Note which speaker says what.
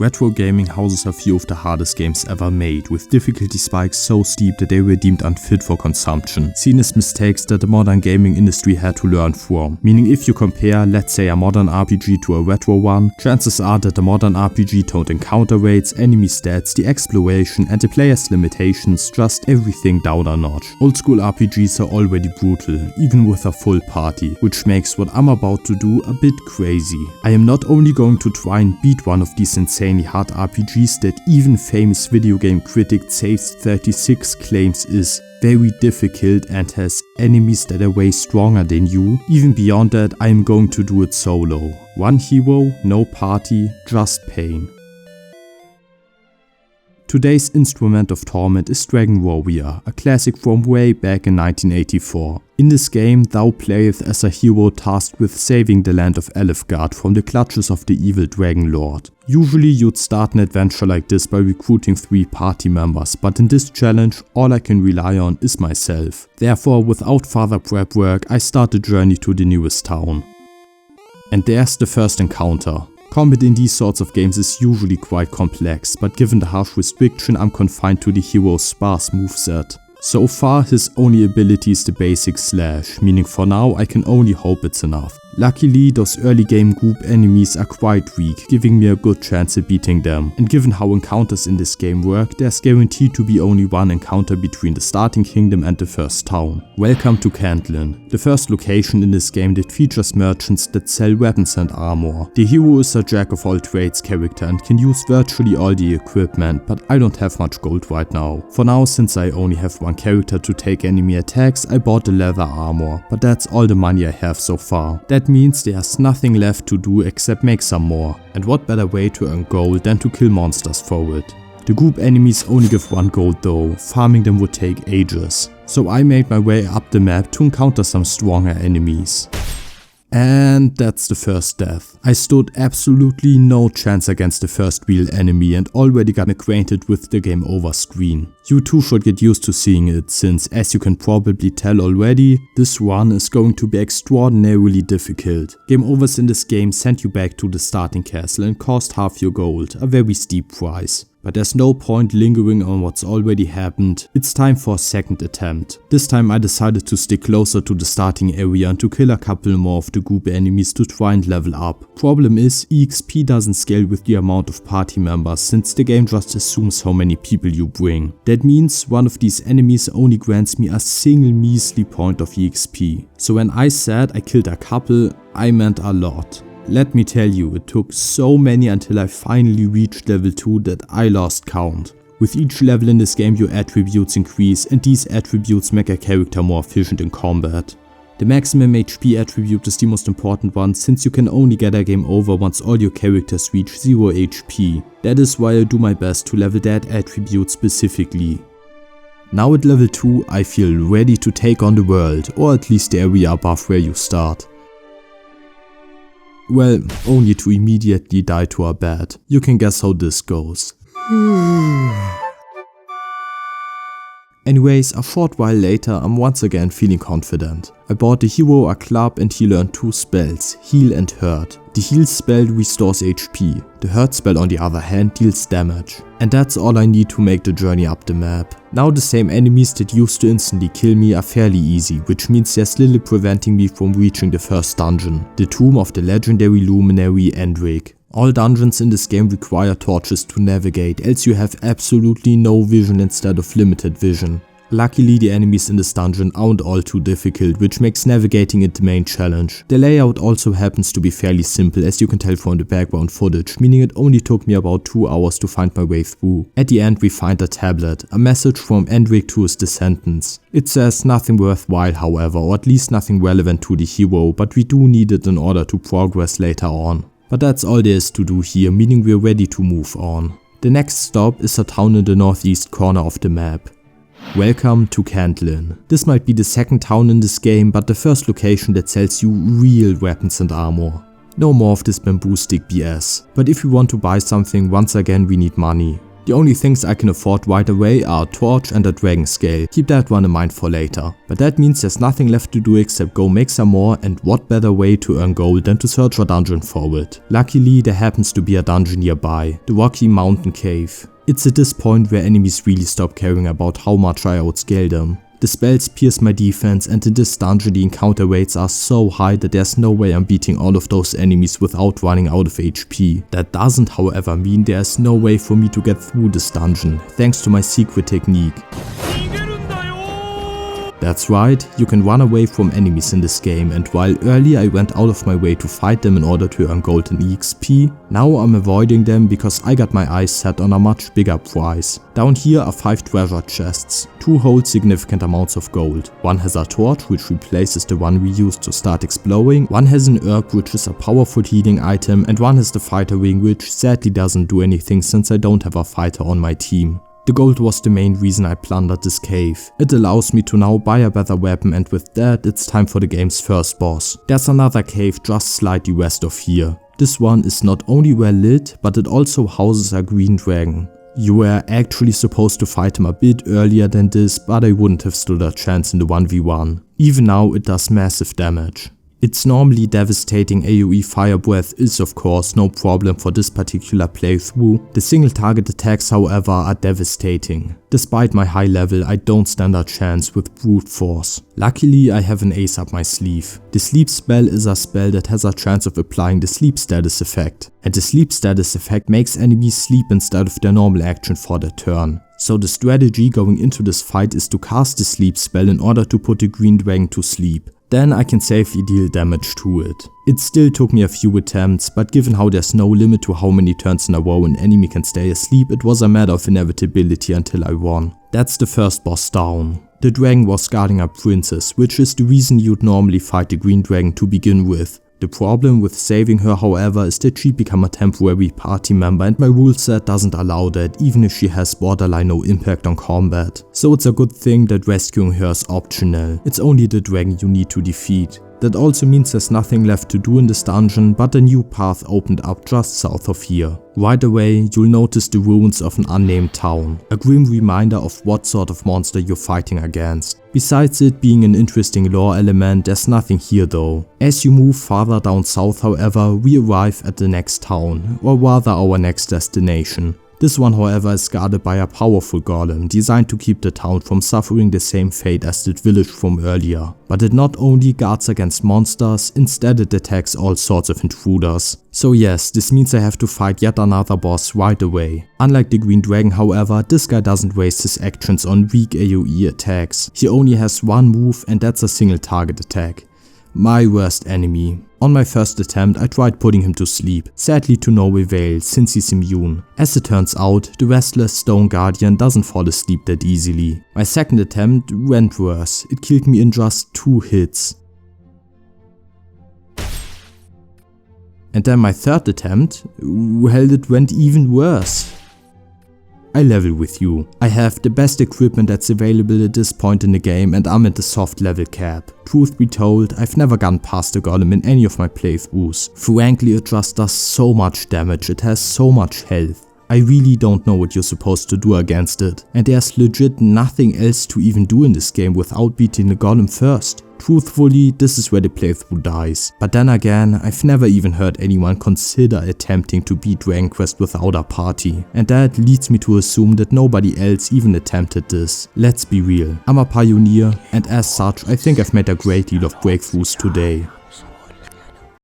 Speaker 1: Retro gaming houses a few of the hardest games ever made, with difficulty spikes so steep that they were deemed unfit for consumption, seen as mistakes that the modern gaming industry had to learn from. Meaning if you compare, let's say, a modern RPG to a retro one, chances are that the modern RPG toned encounter rates, enemy stats, the exploration and the player's limitations, just everything down a notch. Old school RPGs are already brutal, even with a full party, which makes what I'm about to do a bit crazy. I am not only going to try and beat one of these insanely hard RPGs that even famous video game critic Saves36 claims is very difficult and has enemies that are way stronger than you. Even beyond that, I am going to do it solo. One hero, no party, just pain. Today's instrument of torment is Dragon Warrior, a classic from way back in 1984. In this game, thou playeth as a hero tasked with saving the land of Elfgard from the clutches of the evil Dragon Lord. Usually you'd start an adventure like this by recruiting 3 party members, but in this challenge all I can rely on is myself. Therefore, without further prep work, I start the journey to the nearest town. And there's the first encounter. Combat in these sorts of games is usually quite complex, but given the harsh restriction, I'm confined to the hero's sparse moveset. So far, his only ability is the basic slash, meaning for now I can only hope it's enough. Luckily, those early game group enemies are quite weak, giving me a good chance at beating them. And given how encounters in this game work, there's guaranteed to be only one encounter between the starting kingdom and the first town. Welcome to Cantlin, the first location in this game that features merchants that sell weapons and armor. The hero is a jack of all trades character and can use virtually all the equipment, but I don't have much gold right now. For now, since I only have one character to take enemy attacks, I bought the leather armor, but that's all the money I have so far. That means there's nothing left to do except make some more. And what better way to earn gold than to kill monsters for it. The group enemies only give 1 gold though, farming them would take ages. So I made my way up the map to encounter some stronger enemies. And that's the first death. I stood absolutely no chance against the first real enemy and already got acquainted with the game over screen. You too should get used to seeing it, since as you can probably tell already, this run is going to be extraordinarily difficult. Game overs in this game send you back to the starting castle and cost half your gold, a very steep price. But there's no point lingering on what's already happened, it's time for a second attempt. This time I decided to stick closer to the starting area and to kill a couple more of the group enemies to try and level up. Problem is, EXP doesn't scale with the amount of party members, since the game just assumes how many people you bring. That means one of these enemies only grants me a single measly point of EXP. So when I said I killed a couple, I meant a lot. Let me tell you, it took so many until I finally reached level 2 that I lost count. With each level in this game your attributes increase, and these attributes make a character more efficient in combat. The maximum HP attribute is the most important one, since you can only get a game over once all your characters reach 0 HP. That is why I do my best to level that attribute specifically. Now at level 2 I feel ready to take on the world, or at least the area above where you start. Well, only to immediately die to a bat. You can guess how this goes. Anyways, a short while later I'm once again feeling confident. I bought the hero a club and he learned 2 spells, heal and hurt. The heal spell restores HP, the hurt spell on the other hand deals damage. And that's all I need to make the journey up the map. Now the same enemies that used to instantly kill me are fairly easy, which means there's little preventing me from reaching the first dungeon, the tomb of the legendary luminary Endrick. All dungeons in this game require torches to navigate, else you have absolutely no vision instead of limited vision. Luckily the enemies in this dungeon aren't all too difficult, which makes navigating it the main challenge. The layout also happens to be fairly simple, as you can tell from the background footage, meaning it only took me about 2 hours to find my way through. At the end we find a tablet, a message from Endrick to his descendants. It says nothing worthwhile however, or at least nothing relevant to the hero, but we do need it in order to progress later on. But that's all there is to do here, meaning we're ready to move on. The next stop is a town in the northeast corner of the map. Welcome to Cantlin. This might be the second town in this game, but the first location that sells you real weapons and armor. No more of this bamboo stick BS. But if we want to buy something, once again we need money. The only things I can afford right away are a torch and a dragon scale, keep that one in mind for later. But that means there's nothing left to do except go make some more, and what better way to earn gold than to search a dungeon for it. Luckily there happens to be a dungeon nearby, the Rocky Mountain Cave. It's at this point where enemies really stop caring about how much I outscale them. The spells pierce my defense, and in this dungeon the encounter rates are so high that there's no way I'm beating all of those enemies without running out of HP. That doesn't however mean there's no way for me to get through this dungeon, thanks to my secret technique. That's right, you can run away from enemies in this game, and while earlier I went out of my way to fight them in order to earn gold and EXP, now I'm avoiding them because I got my eyes set on a much bigger prize. Down here are 5 treasure chests. 2 hold significant amounts of gold. One has a torch which replaces the one we used to start exploring, one has an herb which is a powerful healing item, and one has the fighter ring which sadly doesn't do anything since I don't have a fighter on my team. The gold was the main reason I plundered this cave. It allows me to now buy a better weapon, and with that it's time for the game's first boss. There's another cave just slightly west of here. This one is not only well lit, but it also houses a green dragon. You were actually supposed to fight him a bit earlier than this, but I wouldn't have stood a chance in the 1v1. Even now it does massive damage. Its normally devastating AoE fire breath is of course no problem for this particular playthrough. The single target attacks however are devastating. Despite my high level I don't stand a chance with brute force. Luckily I have an ace up my sleeve. The sleep spell is a spell that has a chance of applying the sleep status effect. And the sleep status effect makes enemies sleep instead of their normal action for their turn. So the strategy going into this fight is to cast the sleep spell in order to put the green dragon to sleep. Then I can safely deal damage to it. It still took me a few attempts, but given how there's no limit to how many turns in a row an enemy can stay asleep, it was a matter of inevitability until I won. That's the first boss down. The dragon was guarding a princess, which is the reason you'd normally fight the green dragon to begin with. The problem with saving her however is that she'd become a temporary party member, and my rule set doesn't allow that even if she has borderline no impact on combat. So it's a good thing that rescuing her is optional. It's only the dragon you need to defeat. That also means there's nothing left to do in this dungeon, but a new path opened up just south of here. Right away you'll notice the ruins of an unnamed town, a grim reminder of what sort of monster you're fighting against. Besides it being an interesting lore element, there's nothing here though. As you move farther down south however, we arrive at the next town, or rather our next destination. This one however is guarded by a powerful golem, designed to keep the town from suffering the same fate as the village from earlier. But it not only guards against monsters, instead it attacks all sorts of intruders. So yes, this means I have to fight yet another boss right away. Unlike the green dragon however, this guy doesn't waste his actions on weak AoE attacks. He only has one move, and that's a single target attack. My worst enemy. On my first attempt I tried putting him to sleep, sadly to no avail since he's immune. As it turns out, the restless stone guardian doesn't fall asleep that easily. My second attempt went worse, it killed me in just 2 hits. And then my third attempt, well, it went even worse. I level with you. I have the best equipment that's available at this point in the game, and I'm at the soft level cap. Truth be told, I've never gone past the golem in any of my playthroughs. Frankly, it just does so much damage, it has so much health. I really don't know what you're supposed to do against it, and there's legit nothing else to even do in this game without beating the golem first. Truthfully, this is where the playthrough dies. But then again, I've never even heard anyone consider attempting to beat Dragon Quest without a party. And that leads me to assume that nobody else even attempted this. Let's be real, I'm a pioneer, and as such I think I've made a great deal of breakthroughs today.